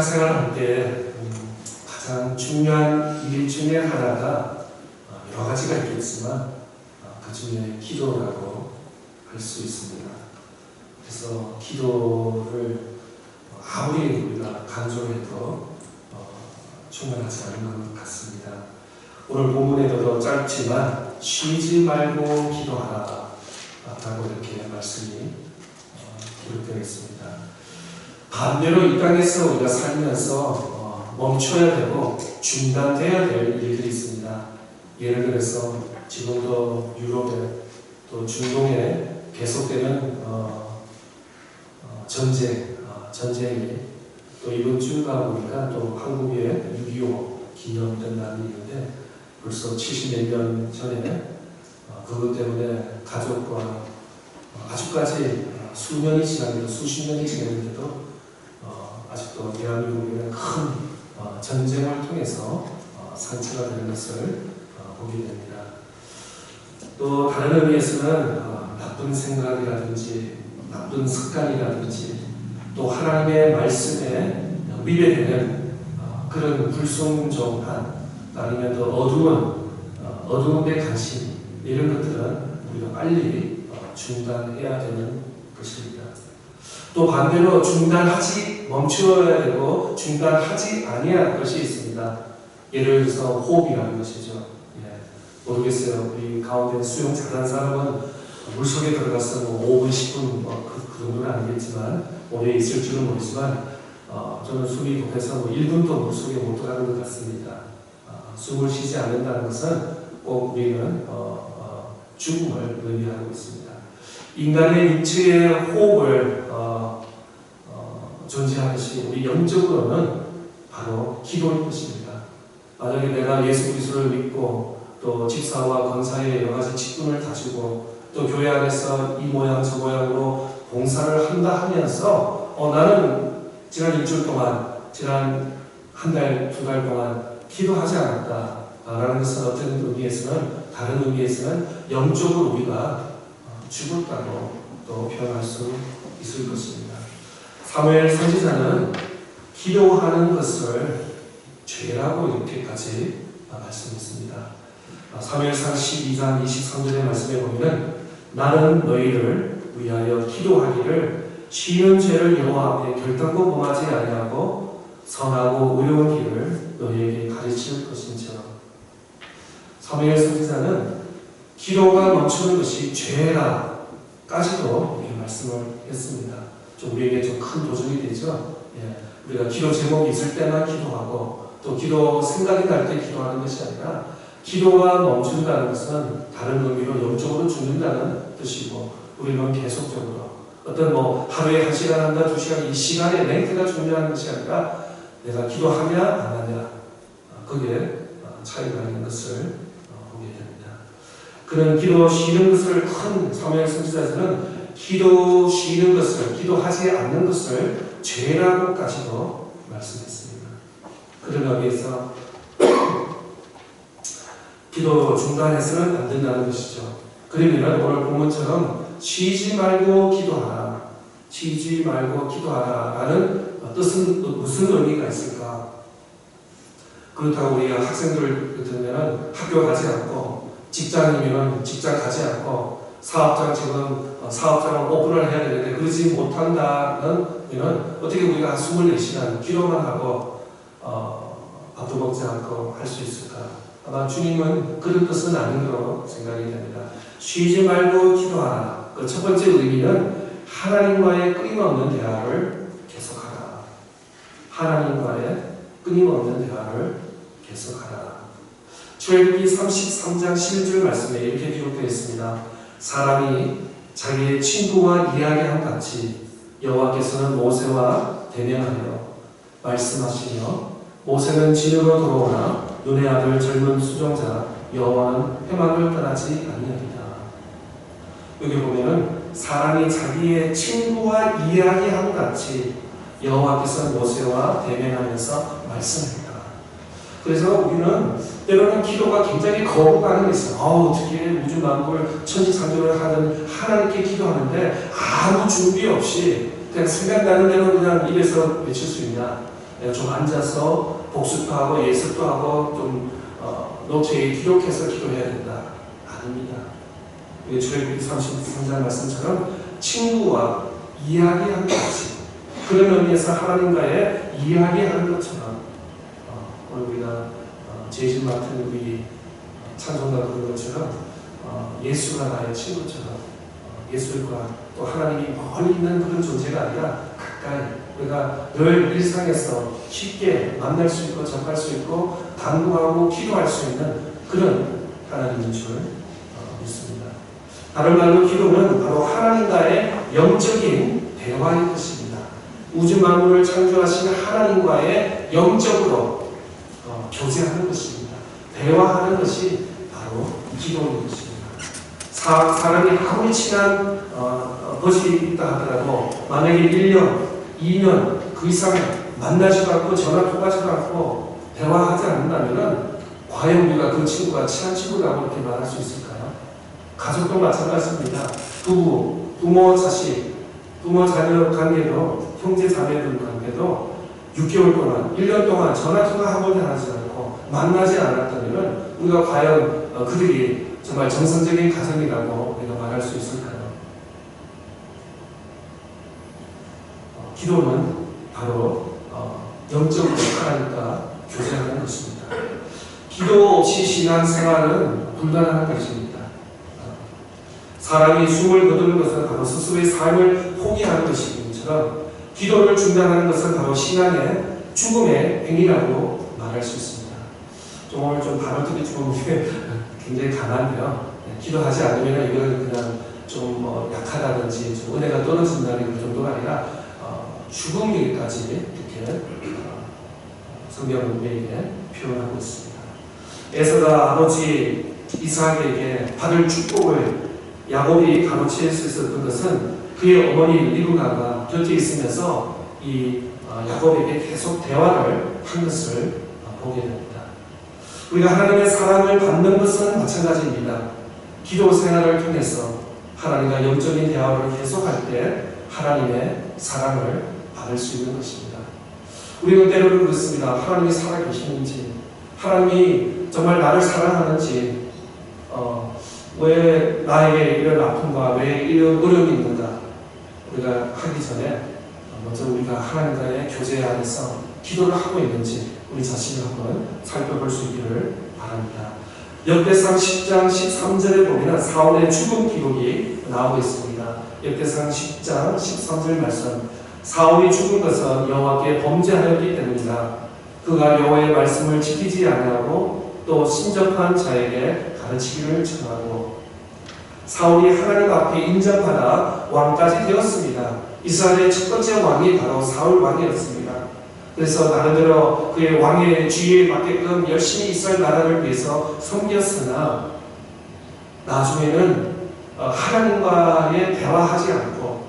생활할 때 가장 중요한 일 중에 하나가 여러 가지가 있겠지만 그 중에 기도라고 할 수 있습니다. 그래서 기도를 아무리 우리가 강조해도 충분하지 않은 것 같습니다. 오늘 본문에도 짧지만 쉬지 말고 기도하라 라고 이렇게 말씀이 기록되어 있습니다. 반대로 이 땅에서 우리가 살면서 멈춰야 되고 중단되어야 될 일들이 있습니다. 예를 들어서 지금도 유럽에 또 중동에 계속되는 전쟁이 또 이번 주가 보니까 또 한국의 6.25 기념된 날이 있는데 벌써 70몇 년 전에 그것 때문에 가족과 아직까지 수년이 지났는데도 수십 년이 지났는데도 아직도 대한민국에는 큰 전쟁을 통해서 상처가 되는 것을 보게 됩니다. 또 다른 의미에서는 나쁜 생각이라든지 나쁜 습관이라든지 또 하나님의 말씀에 위배되는 그런 불순종한 아니면 또 어두운 데 관심 이런 것들은 우리가 빨리 중단해야 되는 것입니다. 또 반대로 멈추어야 되고 중단하지 아니할 것이 있습니다. 예를 들어서 호흡이라는 것이죠. 모르겠어요. 우리 가운데 수영 잘하는 사람은 물속에 들어가서 5분, 10분 그 정도는 아니겠지만 오래 있을 줄은 모르지만 저는 숨이 급해서 1분도 물속에 못 들어가는 것 같습니다. 숨을 쉬지 않는다는 것은 꼭 우리는 죽음을 의미하고 있습니다. 인간의 육체의 호흡을 존재하듯이 우리 영적으로는 바로 기도일 것입니다. 만약에 내가 예수 그리스도를 믿고 또 집사와 권사의 여러 가지 직분을 가지고 또 교회 안에서 이 모양 저 모양으로 봉사를 한다 하면서 나는 지난 일주일 동안 지난 한 달, 두 달 동안 기도하지 않았다 라는 것은 어떤 의미에서는 다른 의미에서는 영적으로 우리가 죽었다고 또 표현할 수 있을 것입니다. 사무엘 선지자는 기도하는 것을 죄라고 이렇게까지 말씀했습니다. 사무엘상 12장 23절의 말씀에 보면 나는 너희를 위하여 기도하기를 쉬는 죄를 여호와 앞에 결단코 범하지 아니하고 선하고 의로운 길을 너희에게 가르칠 것인지라. 사무엘 선지자는 기도가 멈추는 것이 죄라까지도 이렇게 말씀을 했습니다. 좀 우리에게 좀 큰 도전이 되죠. 우리가 기도 제목이 있을 때만 기도하고 또 기도 생각이 날 때 기도하는 것이 아니라 기도가 멈춘다는 것은 다른 의미로 영적으로 죽는다는 뜻이고 우리는 계속적으로 어떤 하루에 1시간 한다 2시간 이 시간의 랭크가 중요한 것이 아니라 내가 기도하냐 안 하냐 그게 차이가 있는 것을 보게 됩니다. 그런 기도 쉬는 것을 큰 사무엘 선지자에서는 기도 쉬는 것을 기도하지 않는 것을 죄라고까지도 말씀했습니다. 그런 의미에서 기도 중단해서는 안 된다는 것이죠. 그러면 오늘 본문처럼 쉬지 말고 기도하라. 쉬지 말고 기도하라 라는 뜻은 무슨 의미가 있을까? 그렇다고 우리가 학생들 같으면 학교 가지 않고 직장이면 직장 가지 않고 사업장 지금 사업장을 오픈을 해야 되는데 그러지 못한다는 이는 어떻게 우리가 24시간 기도만 하고 밥도 먹지 않고 할 수 있을까? 아마 주님은 그런 뜻은 아닌 것으로 생각이 됩니다. 쉬지 말고 기도하라. 그 첫 번째 의미는 하나님과의 끊임없는 대화를 계속하라. 하나님과의 끊임없는 대화를 계속하라. 출애굽기 33장 11절 말씀에 이렇게 기록되어 있습니다. 사람이 자기의 친구와 이야기한 같이 여호와께서는 모세와 대면하여 말씀하시며 모세는 진으로 돌아오나 눈의 아들 젊은 수종자 여호와는 회막을 떠나지 아니하리라. 여기 보면은 사람이 자기의 친구와 이야기한 같이 여호와께서 모세와 대면하면서 말씀합니다. 그래서 우리는 때로는 기도가 굉장히 거부감이 있어요. 어떻게 우주 만물 천지창조를 하는 하나님께 기도하는데 아무 준비 없이 그냥 생각나는 대로 그냥 입에서 외칠 수 있냐? 내가 좀 앉아서 복습도 하고 예습도 하고 좀 노트에 기록해서 기도해야 된다. 아닙니다. 출애굽기 33장 말씀처럼 친구와 이야기하는 것이 그런 의미에서 하나님과의 이야기하는 것처럼 오늘 우리가 제신 맡은 우리 찬송가 그런 것처럼 예수가 나의 친구처럼 예수과 또 하나님이 멀리 있는 그런 존재가 아니라 가까이 우리가 늘 일상에서 쉽게 만날 수 있고 접할 수 있고 당부하고 기도할 수 있는 그런 하나님인 줄 믿습니다. 다른 말로 기도는 바로 하나님과의 영적인 대화인 것입니다. 우주 만물을 창조하신 하나님과의 영적으로 교제하는 것입니다. 대화하는 것이 바로 기도인 것입니다. 사람이 아무리 친한 것이 있다 하더라도 만약에 1년, 2년 그 이상 만나지도 않고 전화 통화하지도 않고 대화하지 않는다면 과연 우리가 그 친구가 친한 친구라고 이렇게 말할 수 있을까요? 가족도 마찬가지입니다. 부모, 자식, 부모, 자녀 관계도 형제, 자매들 관계도 6개월 동안, 1년 동안 전화 통화 한 번도 하지 않고 만나지 않았다면 우리가 과연 그들이 정말 정상적인 가정이라고 우리가 말할 수 있을까요? 기도는 바로 영적으로 하나님과 교제하는 것입니다. 기도 없이 신앙생활은 불가능한 것입니다. 사람이 숨을 거두는 것은 바로 스스로의 삶을 포기하는 것이기처럼 기도를 중단하는 것은 바로 신앙의 죽음의 행위라고 말할 수 있습니다. 오늘 좀 발언들이 좀 굉장히 강한데요. 기도하지 않으면 이건 그냥 좀 약하다든지 좀 은혜가 떨어진다는 그 정도가 아니라 죽음일까지 이렇게 성경은 우리에게 표현하고 있습니다. 에서가 아버지 이삭에게 받을 축복을 야곱이 가로채울 수 있었던 것은 그의 어머니 리브가가 곁에 있으면서 이 야곱에게 계속 대화를 한 것을 보게 됩니다. 우리가 하나님의 사랑을 받는 것은 마찬가지입니다. 기도 생활을 통해서 하나님과 영적인 대화를 계속할 때 하나님의 사랑을 받을 수 있는 것입니다. 우리는 때로는 그렇습니다. 하나님이 살아계시는지, 하나님이 정말 나를 사랑하는지, 왜 나에게 이런 아픔과 왜 이런 어려움이 있는가 우리가 하기 전에 먼저 우리가 하나님과의 교제 안에서 기도를 하고 있는지 우리 자신을 한번 살펴볼 수 있기를 바랍니다. 역대상 10장 13절에 보면 사울의 죽음 기록이 나오고 있습니다. 역대상 10장 13절 말씀, 사울이 죽은 것은 여호와께 범죄하였기 때문이다. 그가 여호와의 말씀을 지키지 아니하고 또 신접한 자에게 가르치기를 청하고, 사울이 하나님 앞에 인정받아 왕까지 되었습니다. 이스라엘의 첫 번째 왕이 바로 사울 왕이었습니다. 그래서 나름대로 그의 왕의 주의에 맞게끔 열심히 이스라엘 나라를 위해서 섬겼으나 나중에는 하나님과의 대화하지 않고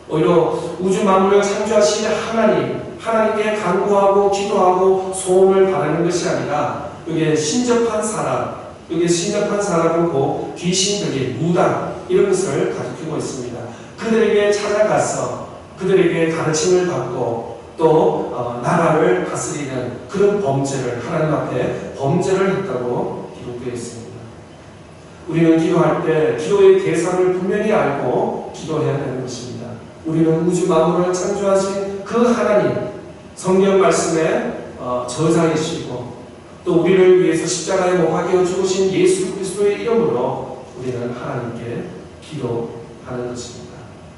오히려 우주 만물을 창조하신 하나님께 간구하고 기도하고 소원을 바라는 것이 아니라 여기에 신접한 사람은 곧 귀신들이 무당 이런 것을 가리키고 있습니다. 그들에게 찾아가서 그들에게 가르침을 받고 또 나라를 다스리는 그런 범죄를 하나님 앞에 범죄를 했다고 기록되어 있습니다. 우리는 기도할 때 기도의 대상을 분명히 알고 기도해야 되는 것입니다. 우리는 우주 만물을 창조하신 그 하나님, 성경 말씀의 저자이시고 또 우리를 위해서 십자가에 못 박혀 죽으신 예수 그리스도의 이름으로 우리는 하나님께 기도하는 것입니다.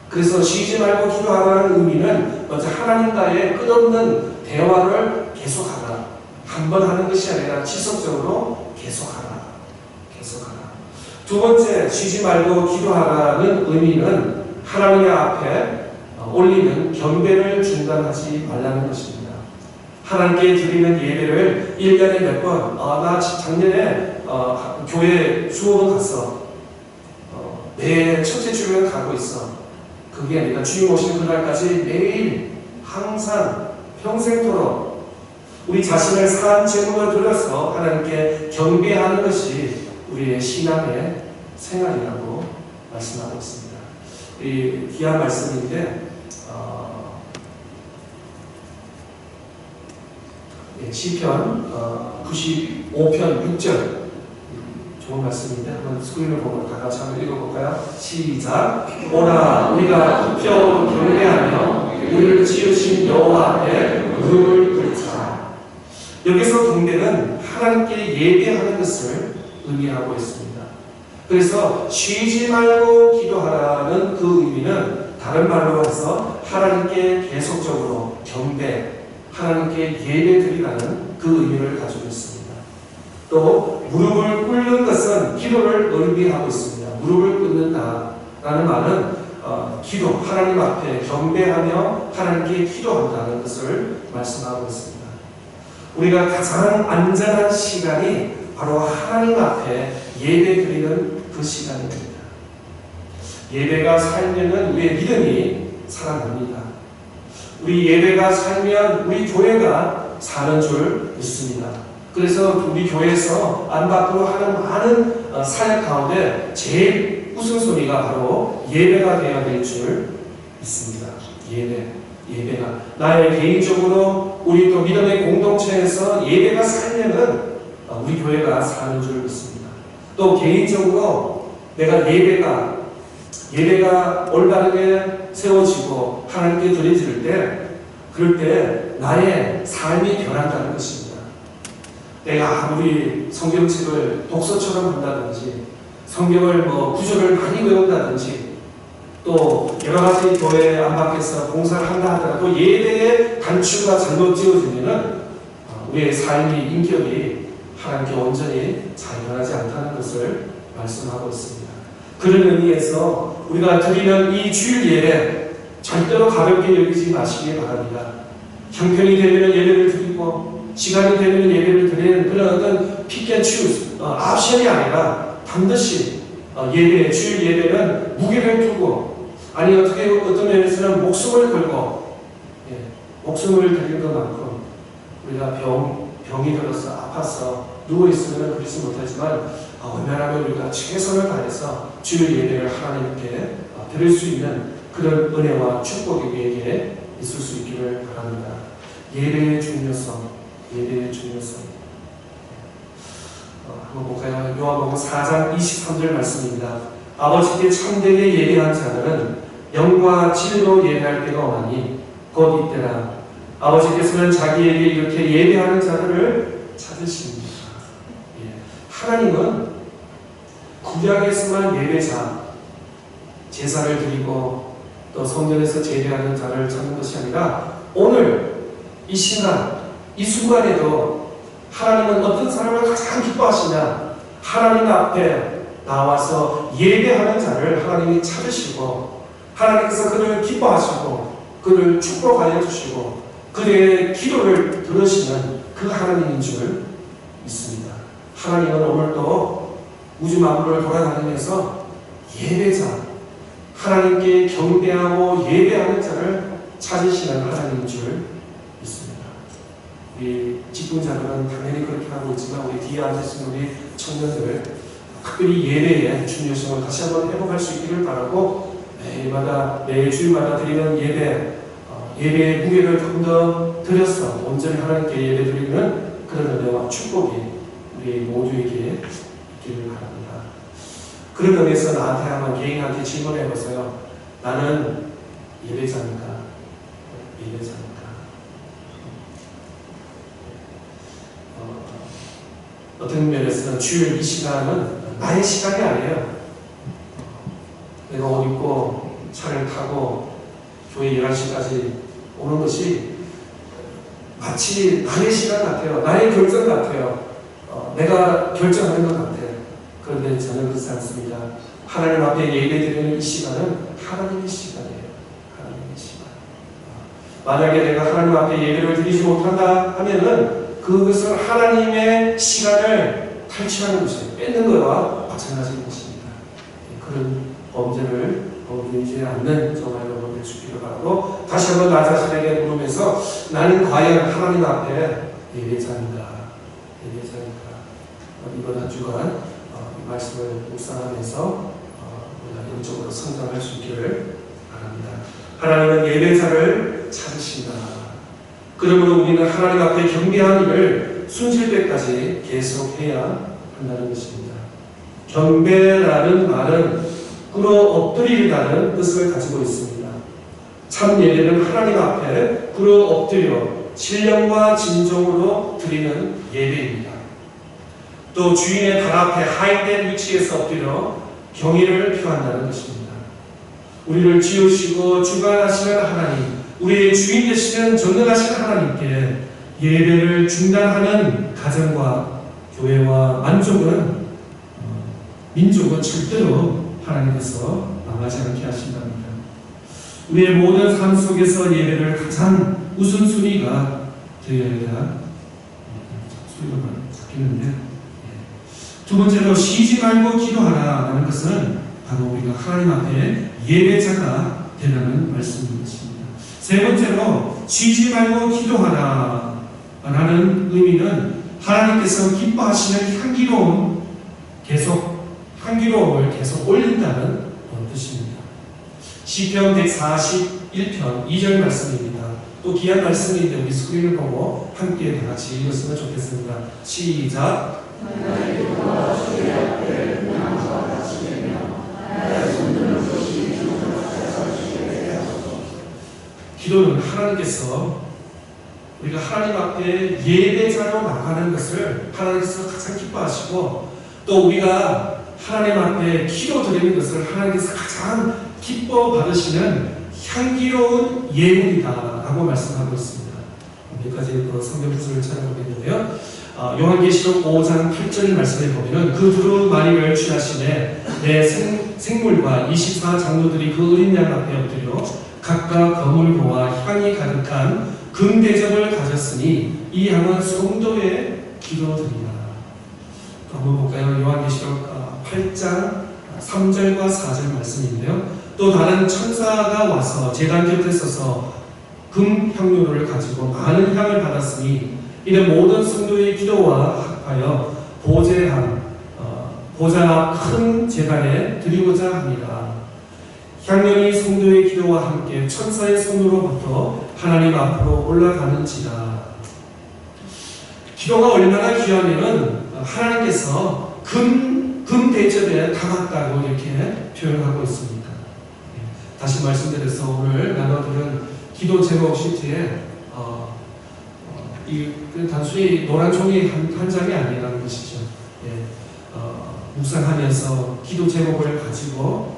그래서 쉬지 말고 기도하라는 의미는 먼저 하나님과의 끝없는 대화를 계속하라. 한 번 하는 것이 아니라 지속적으로 계속하라. 두 번째, 쉬지 말고 기도하라는 의미는 하나님 앞에 올리는 경배를 중단하지 말라는 것입니다. 하나님께 드리는 예배를 1년에 몇 번, 나 작년에 교회 수업을 갔어. 매 첫째 주일은 가고 있어. 그게 아니라 주님 오시는 그날까지 매일 항상 평생토록 우리 자신을 산 제물로 드려서 하나님께 경배하는 것이 우리의 신앙의 생활이라고 말씀하고 있습니다. 이 귀한 말씀인데 시편 95편 6절 좋은 말씀인데 한번 스크린을 보고 다 같이 한번 읽어볼까요? 시작. 오라 우리가 굽혀 경배하며 우리를 지으신 여호와 앞에 무릎을 꿇자. 여기서 경배는 하나님께 예배하는 것을 의미하고 있습니다. 그래서 쉬지 말고 기도하라는 그 의미는 다른 말로 해서 하나님께 계속적으로 경배, 하나님께 예배드리라는 그 의미를 가지고 있습니다. 또 무릎을 꿇는 것은 기도를 의미하고 있습니다. 무릎을 꿇는다라는 말은 기도, 하나님 앞에 경배하며 하나님께 기도한다는 것을 말씀하고 있습니다. 우리가 가장 안전한 시간이 바로 하나님 앞에 예배드리는 그 시간입니다. 예배가 살면 우리의 믿음이 살아납니다. 우리 예배가 살면 우리 교회가 사는 줄 믿습니다. 그래서 우리 교회에서 안팎으로 하는 많은 사역 가운데 제일 우선순위가 바로 예배가 되어야 될 줄 믿습니다. 예배가 나의 개인적으로 우리 또 믿음의 공동체에서 예배가 살면은 우리 교회가 사는 줄 믿습니다. 또 개인적으로 내가 예배가 올바르게 세워지고 하나님께 드려질 때 그럴 때 나의 삶이 변한다는 것입니다. 내가 아무리 성경책을 독서처럼 한다든지 성경을 구절을 많이 외운다든지 또 여러 가지 교회 안팎에서 봉사를 한다 하더라도 예배의 단추가 잘못 지어지면은 우리의 삶이 인격이 하나님께 온전히 잘 변하지 않다는 것을 말씀하고 있습니다. 그런 의미에서 우리가 드리는 이 주일 예배 절대로 가볍게 여기지 마시기 바랍니다. 형편이 되면 예배를 드리고 시간이 되면 예배를 드리는 그런 어떤 픽앤추스 옵션이 아니라 반드시 주일 예배는 무게를 두고 아니 어떤 면에서는 목숨을 걸고 목숨을 드리는 것만큼 우리가 병이 들어서 아파서 누워있으면 그러지 못하지만 웬만하면 우리가 최선을 다해서 주일 예배를 하나님께 드릴 수 있는 그런 은혜와 축복이 우리에게 있을 수 있기를 바랍니다. 예배의 중요성. 한번 볼까요? 요한복음 4장 23절 말씀입니다. 아버지께 참되게 예배한 자들은 영과 진리로 예배할 때가 오나니 곧 이때라. 아버지께서는 자기에게 이렇게 예배하는 자들을 찾으십니다. 하나님은 구약에서만 예배자, 제사를 드리고 또 성전에서 제대하는 자를 찾는 것이 아니라 오늘 이 시간, 이 순간에도 하나님은 어떤 사람을 가장 기뻐하시냐? 하나님 앞에 나와서 예배하는 자를 하나님이 찾으시고 하나님께서 그를 기뻐하시고 그를 축복하여 주시고 그의 기도를 들으시는 그 하나님인 줄 믿습니다. 하나님은 오늘도 우주 만물을 돌아다니면서 예배자, 하나님께 경배하고 예배하는 자를 찾으시는 하나님인 줄 믿습니다. 우리 직분자들은 당연히 그렇게 하고 있지만 우리 뒤에 앉으신 우리 청년들 특별히 예배의 중요성을 다시 한번 회복할 수 있기를 바라고 매일 주일마다 드리는 예배의 무게를 좀 더 들여서 온전히 하나님께 예배 드리는 그런 은혜와 축복이 우리 모두에게 있기를 바랍니다. 그런 의미에서 나한테 한번 개인한테 질문해 보세요. 나는 예배자입니까? 어떤 면에서는 주일 이 시간은 나의 시간이 아니에요. 내가 옷 입고 차를 타고 교회 11시까지 오는 것이 마치 나의 시간 같아요. 나의 결정 같아요. 내가 결정하는 것 같아요. 그런데 저는 그렇지 않습니다. 하나님 앞에 예배드리는 이 시간은 하나님의 시간이에요. 하나님의 시간. 만약에 내가 하나님 앞에 예배를 드리지 못한다 하면은 그것은 하나님의 시간을 탈취하는 것이에요. 뺏는 것과 마찬가지인 것입니다. 그런 범죄를 범죄하지 않는 정말 여러분 될 수 있기를 바라고 다시 한번 나 자신에게 물으면서 나는 과연 하나님 앞에 예배자인가? 이번 한 주간 말씀을 묵상하면서 우리가 영적으로 성장할 수 있기를 바랍니다. 하나님은 예배자를 찾으신다. 그러므로 우리는 하나님 앞에 경배하는 일을 순실 때까지 계속해야 한다는 것입니다. 경배라는 말은 꿇어 엎드리다는 뜻을 가지고 있습니다. 참 예배는 하나님 앞에 꿇어 엎드려 신령과 진정으로 드리는 예배입니다. 또 주인의 발 앞에 하인된 위치에서 엎드려 경의를 표한다는 것입니다. 우리를 지으시고 주관하시는 하나님, 우리의 주인 되시는 전능하신 하나님께 예배를 중단하는 가정과 교회와 민족은 절대로 하나님께서 망하지 않게 하신답니다. 우리의 모든 삶 속에서 예배를 가장 우선순위가 되어야 소리가 바뀌는데, 두 번째로 쉬지 말고 기도하라라는 것은 바로 우리가 하나님 앞에 예배자가 되라는 말씀인 것입니다. 세 번째로 쉬지 말고 기도하라라는 의미는 하나님께서 기뻐하시는 향기로움을 계속 올린다는 뜻입니다. 시편 141편 2절 말씀입니다. 또 귀한 말씀인데 우리 스크린을 보고 함께 다 같이 읽었으면 좋겠습니다. 시작. 기도는 하나님께서 우리가 하나님 앞에 예배자로 나가는 것을 하나님께서 가장 기뻐하시고, 또 우리가 하나님 앞에 기도 드리는 것을 하나님께서 가장 기뻐 받으시는 향기로운 예물이다라고 말씀하고 있습니다. 몇 가지 성경 구절을 찾아보겠는데요. 요한계시록 5장 8절 말씀에 보면은 그 두루 마리를 취하시되 내 생물과 24장로들이 그 어린 양 앞에 엎드려 각각 거물보와 향이 가득한 금대접을 가졌으니 이 향은 성도의 기도들이라. 한번 볼까요? 요한계시록 8장 3절과 4절 말씀인데요. 또 다른 천사가 와서 제단 곁에 서서 금 향료를 가지고 많은 향을 받았으니 이는 모든 성도의 기도와 합하여 보좌 큰 제단에 드리고자 합니다. 향연이 성도의 기도와 함께 천사의 손으로부터 하나님 앞으로 올라가는지라. 기도가 얼마나 귀하면은 하나님께서 금 대접에 담았다고 이렇게 표현하고 있습니다. 다시 말씀드려서 오늘 나눠드린 기도 제목 시트에 단순히 노란 종이 한 장이 아니라는 것이죠. 묵상하면서 기도 제목을 가지고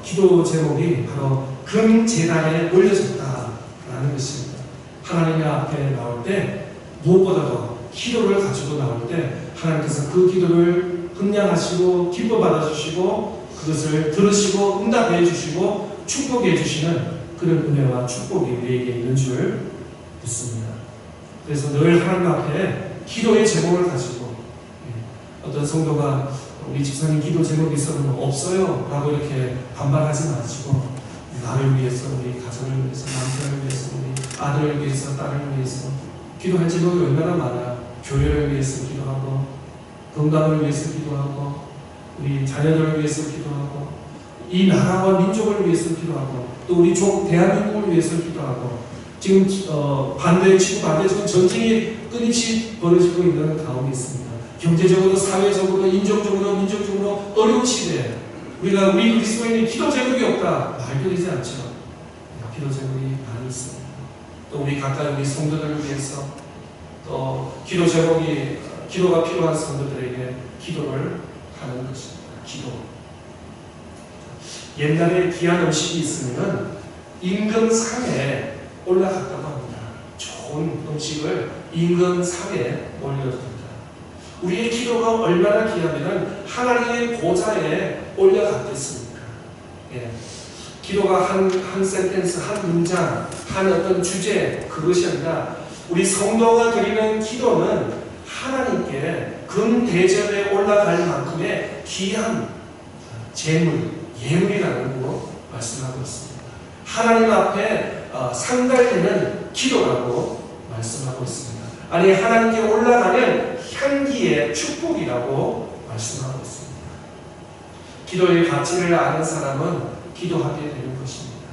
기도 제목이 바로 금 제단에 올려졌다라는 것입니다. 하나님 앞에 나올 때 무엇보다도 기도를 가지고 나올 때 하나님께서 그 기도를 흥량하시고 기뻐 받아주시고 그것을 들으시고 응답해 주시고 축복해 주시는 그런 은혜와 축복이 우리에게 있는 줄 믿습니다. 그래서 늘 하나님 앞에 기도의 제목을 가지고, 어떤 성도가 우리 집사님 기도 제목이 있어도 없어요 라고 이렇게 반발하지 마시고, 나를 위해서, 우리 가정을 위해서, 남편을 위해서, 우리 아들을 위해서, 딸을 위해서 기도할 제목이 얼마나 많아요. 교회를 위해서 기도하고, 건강을 위해서 기도하고, 우리 자녀들을 위해서 기도하고, 이 나라와 민족을 위해서 기도하고, 또 우리 대한민국을 위해서 기도하고, 지금 반대 지금 전쟁이 끊임없이 벌어지고 있는 가운데 있습니다. 경제적으로, 사회적으로, 인종적으로, 민족적으로 어려운 시대에 우리 그리스도인이 기도 제목이 없다 말도 되지 않죠. 기도 제목이 많이 있습니다. 또 우리 각각 우리 성도들을 위해서 또 기도가 필요한 성도들에게 기도를 하는 것입니다. 기도. 옛날에 귀한 음식이 있으면 임금상에 올라갔다고 합니다. 좋은 음식을 임금상에 올려줍니다. 우리의 기도가 얼마나 귀하면 하나님의 보좌에 올려갔겠습니까? 기도가 한 센텐스, 한 문장, 한 어떤 주제, 그것이 아니라 우리 성도가 드리는 기도는 하나님께 금 대접에 올라갈 만큼의 귀한 예물이라는 거 말씀하고 있습니다. 하나님 앞에 상달되는 기도라고 말씀하고 있습니다. 아니, 하나님께 올라가는 향기의 축복이라고 말씀하고 있습니다. 기도의 가치를 아는 사람은 기도하게 되는 것입니다.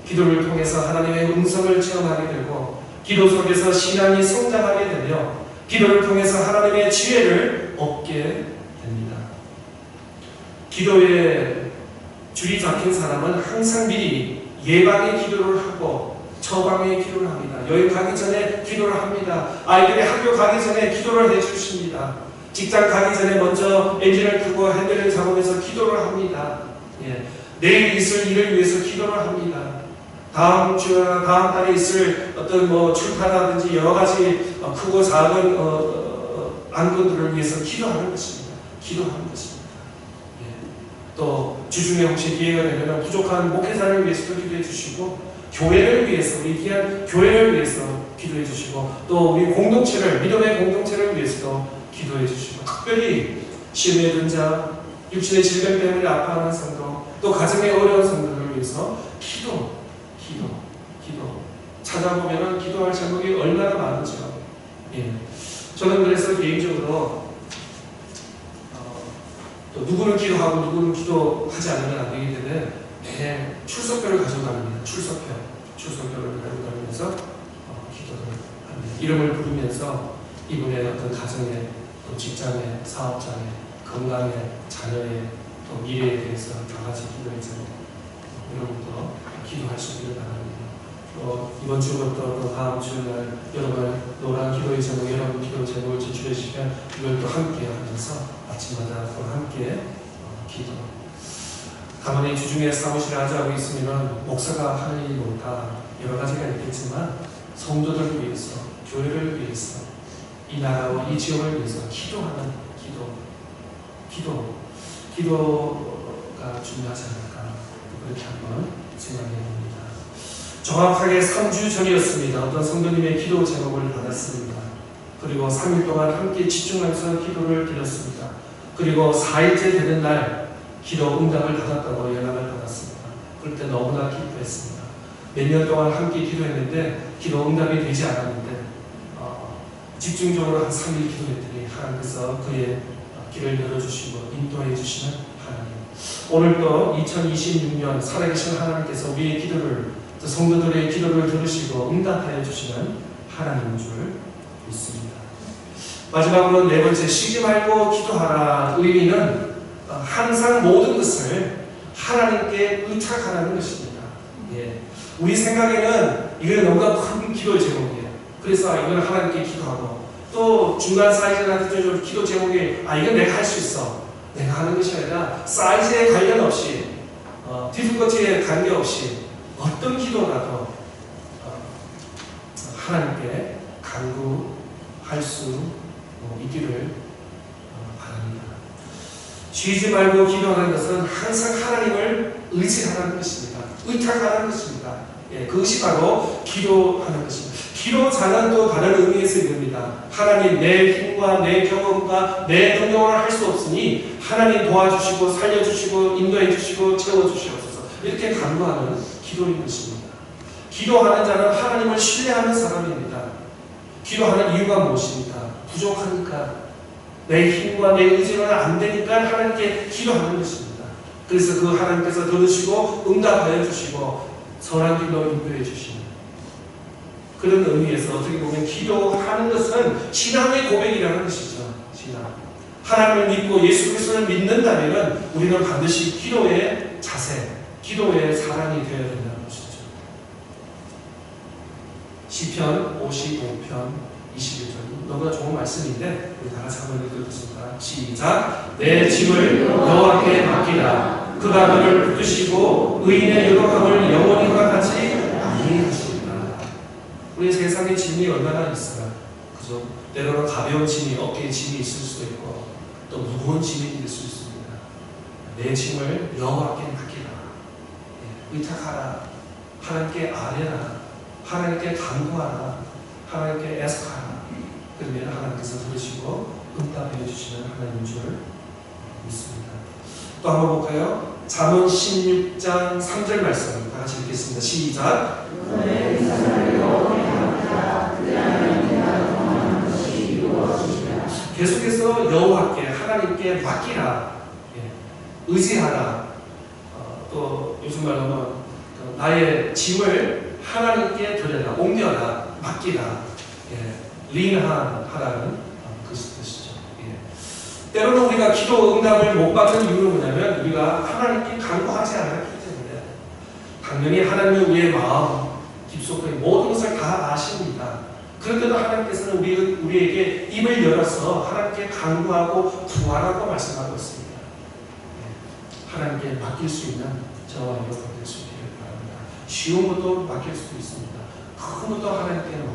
기도를 통해서 하나님의 음성을 체험하게 되고 기도 속에서 신앙이 성장하게 되며 기도를 통해서 하나님의 지혜를 얻게 됩니다. 기도에 줄이 잡힌 사람은 항상 미리 예방의 기도를 하고 처방의 기도를 합니다. 여행 가기 전에 기도를 합니다. 아이들이 학교 가기 전에 기도를 해주십니다. 직장 가기 전에 먼저 엔진을 끄고 핸들을 잡으면서 기도를 합니다. 내일 있을 일을 위해서 기도를 합니다. 다음 주나 다음 달에 있을 어떤 출판이라든지 여러 가지 크고 작은 안건들을 위해서 기도하는 것입니다. 기도하는 것입니다. 또 주중에 혹시 기회가 되면 부족한 목회자를 위해서도 기도해 주시고 교회를 위해서 우리 귀한 교회를 위해서 기도해 주시고 또 우리 공동체를 믿음의 공동체를 위해서도 기도해 주시고 특별히 시험에 든 자, 육신의 질병 때문에 아파하는 성도 또 가정의 어려운 성도들을 위해서 기도 찾아보면 기도할 제목이 얼마나 많은지요. 저는 그래서 개인적으로 또 누구는 기도하고 누구는 기도하지 않으면 안 되기 때문에 매일 출석표를 가져갑니다. 출석표를 가져가면서 기도를 합니다. 이름을 부르면서 이분의 어떤 가정에 또 직장에 사업장에 건강에 자녀의 또 미래에 대해서 다 같이 기도해서 여러분도 기도할 수 있기를 바랍니다. 이번 주부터 또 다음 주날 여러분 노란 기도의 제목 여러분 기도 제목을 제출해 주시면 이걸 또 함께 하면서 아침마다 또 함께 기도. 가만히 주중에 사무실을 하자고 있으면 목사가 하는 일이 뭐다 여러 가지가 있겠지만 성도들을 위해서 교회를 위해서 이 나라와 이 지역을 위해서 기도하는 기도가 중요하지 않을까 그렇게 한번 생각해 봅니다. 정확하게 3주 전이었습니다. 어떤 성도님의 기도 제목을 받았습니다. 그리고 3일 동안 함께 집중하면서 기도를 드렸습니다. 그리고 4일째 되는 날 기도 응답을 받았다고 연락을 받았습니다. 그럴 때 너무나 기뻐했습니다. 몇 년 동안 함께 기도했는데 기도 응답이 되지 않았는데 집중적으로 한 3일 기도했더니 하나님께서 그의 길을 열어주시고 인도해 주시는 하나님. 오늘도 2026년 살아계신 하나님께서 우리의 기도를 성도들의 기도를 들으시고 응답하여 주시는 하나님인 줄 믿습니다. 마지막으로 네 번째 쉬지 말고 기도하라. 의미는 항상 모든 것을 하나님께 의탁하라는 것입니다. 우리 생각에는 이게 너무나 큰 기도 제목이에요. 그래서 이건 하나님께 기도하고 또 중간 사이즈나 기도 제목이 이건 내가 할 수 있어. 내가 하는 것이 아니라 사이즈에 관련 없이 디피컬티에 관계없이 어떤 기도라도 하나님께 간구할 수 있기를 바랍니다. 쉬지 말고 기도하는 것은 항상 하나님을 의지하는 것입니다. 의탁하는 것입니다. 그것이 바로 기도하는 것입니다. 기도자는 또 다른 의미에서 이릅니다. 하나님 내 힘과 내 경험과 내 능력으로 할 수 없으니 하나님 도와주시고 살려주시고 인도해 주시고 채워주시옵소서 이렇게 간구하는 기도인 것입니다. 기도하는 자는 하나님을 신뢰하는 사람입니다. 기도하는 이유가 무엇입니까? 부족하니까 내 힘과 내 의지로는 안 되니까 하나님께 기도하는 것입니다. 그래서 그 하나님께서 들으시고 응답하여 주시고 선한 길로 인도해 주시는 그런 의미에서 어떻게 보면 기도하는 것은 신앙의 고백이라는 것이죠. 신앙. 하나님을 믿고 예수 그리스도를 믿는다면 우리는 반드시 기도의 자세, 기도의 사람이 되어야 된다는 것이죠. 시편 55편 21절 너무나 좋은 말씀인데 우리 다 같이 한번 읽어보겠습니다. 시작. 내 짐을 여호와께 맡기라. 그가 너를 붙드시고 의인의 유력함을 영원히 허락하지 아니하시리라. 우리 세상에 짐이 얼마나 있어요. 그죠? 때로는 가벼운 짐이 어깨에 짐이 있을 수도 있고 또 무거운 짐이 있을 수 있습니다. 내 짐을 여호와께 맡기라. 의탁하라. 하나님께 아뢰라. 하나님께 간구하라. 하나님께 애석하라. 그러면 하나님께서 들으시고 응답해 주시는 하나님인 줄 믿습니다. 또 한번 볼까요? 잠언 16장 3절 말씀 다 같이 읽겠습니다. 시작. 계속해서 여호와께 하나님께 맡기라. 의지하라. 또 요즘 말로 하면 나의 짐을 하나님께 드려라. 옮겨라. 맡기다. 하라는 그 뜻이죠. 때로는 우리가 기도 응답을 못 받는 이유는 뭐냐면 우리가 하나님께 간구하지 않았기 때문에. 당연히 하나님은 우리의 마음 깊숙이 모든 것을 다 아십니다. 그런데도 하나님께서는 우리에게 입을 열어서 하나님께 간구하고 구하라고 말씀하고 있습니다. 하나님께 맡길 수 있는 저와 여러분 될 수 있기를 바랍니다. 쉬운 것도 맡길 수도 있습니다. 큰 것도 하나님께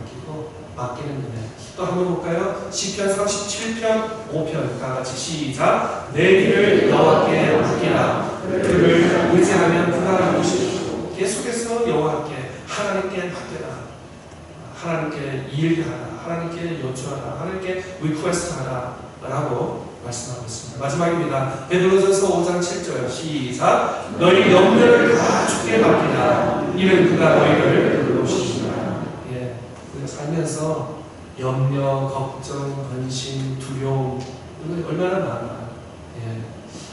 맡기는 은혜. 또 한번 볼까요? 시편 37편 5편 다 같이 시작. 내 길을 여호와께 맡기라. 그를 의지하면 그가 이루시리라. 계속해서 여호와께 하나님께 맡겨라. 하나님께 일하라. 하나님께 요청하라. 하나님께 리퀘스트하라 라고 말씀하고 있습니다. 마지막입니다. 베드로전서 5장 7절 시작. 너희 염려를 다 주께 맡기라. 이는 그가 너희를 돌보시리라. 우리가 살면서 염려, 걱정, 근심, 두려움 얼마나 많아.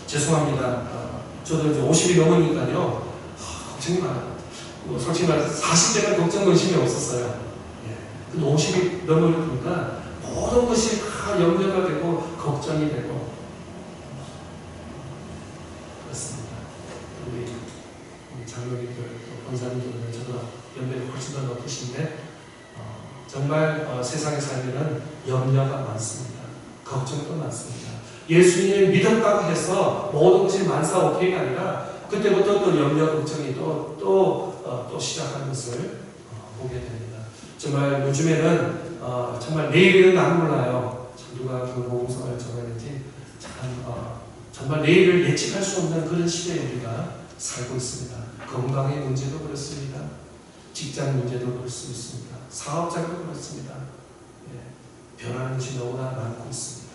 죄송합니다. 저도 이제 50이 넘으니까요 걱정이 많아요. 솔직히 말해서 40대는 걱정, 근심이 없었어요. 근데 50이 넘으니까 모든 것이 다 염려가 되고 걱정이 되고 그렇습니다. 우리 장로님들, 권사님들은 저도 연배가 훨씬 더 높으신데 정말 세상에 살면은 염려가 많습니다. 걱정도 많습니다. 예수님을 믿었다고 해서 모든 것이 만사오케이가 아니라 그때부터 또 염려, 걱정이 또 시작하는 것을 보게 됩니다. 정말 요즘에는 정말 내일은 안 몰라요. 누가 그 복음서를 전하는지 정말 내일을 예측할 수 없는 그런 시대에 우리가 살고 있습니다. 건강의 문제도 그렇습니다. 직장 문제도 그럴 수 있습니다. 사업자도 그렇습니다. 변하는 것이 너무나 많고 있습니다.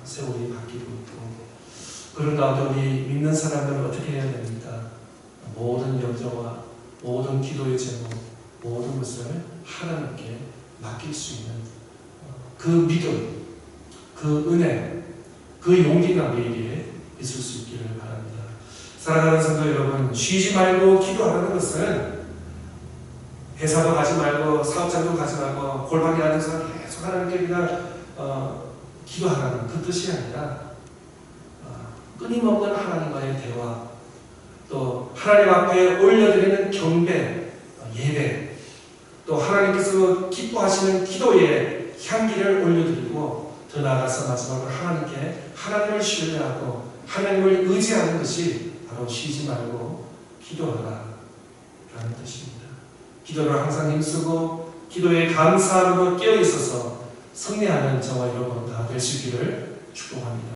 세월이 바뀌고 있고 그런 가운데 우리 믿는 사람들은 어떻게 해야 됩니까? 모든 염려와 모든 기도의 제목 모든 것을 하나님께 맡길 수 있는 그 믿음, 그 은혜, 그 용기가 우리에게 있을 수 있기를 바랍니다. 사랑하는 성도 여러분, 쉬지 말고 기도하는 것은 회사도 가지 말고 사업장도 가지 말고 골방에 앉아서 계속 하나님께 그냥 기도하라는 그 뜻이 아니라 끊임없는 하나님과의 대화, 또 하나님 앞에 올려드리는 경배, 예배, 또 하나님께서 기뻐하시는 기도의 향기를 올려드리고 더 나아가서 마지막으로 하나님을 신뢰하고 하나님을 의지하는 것이 바로 쉬지 말고 기도하라 라는 뜻입니다. 기도를 항상 힘쓰고 기도에 감사함으로 깨어있어서 승리하는 저와 여러분 다 될 수 있기를 축복합니다.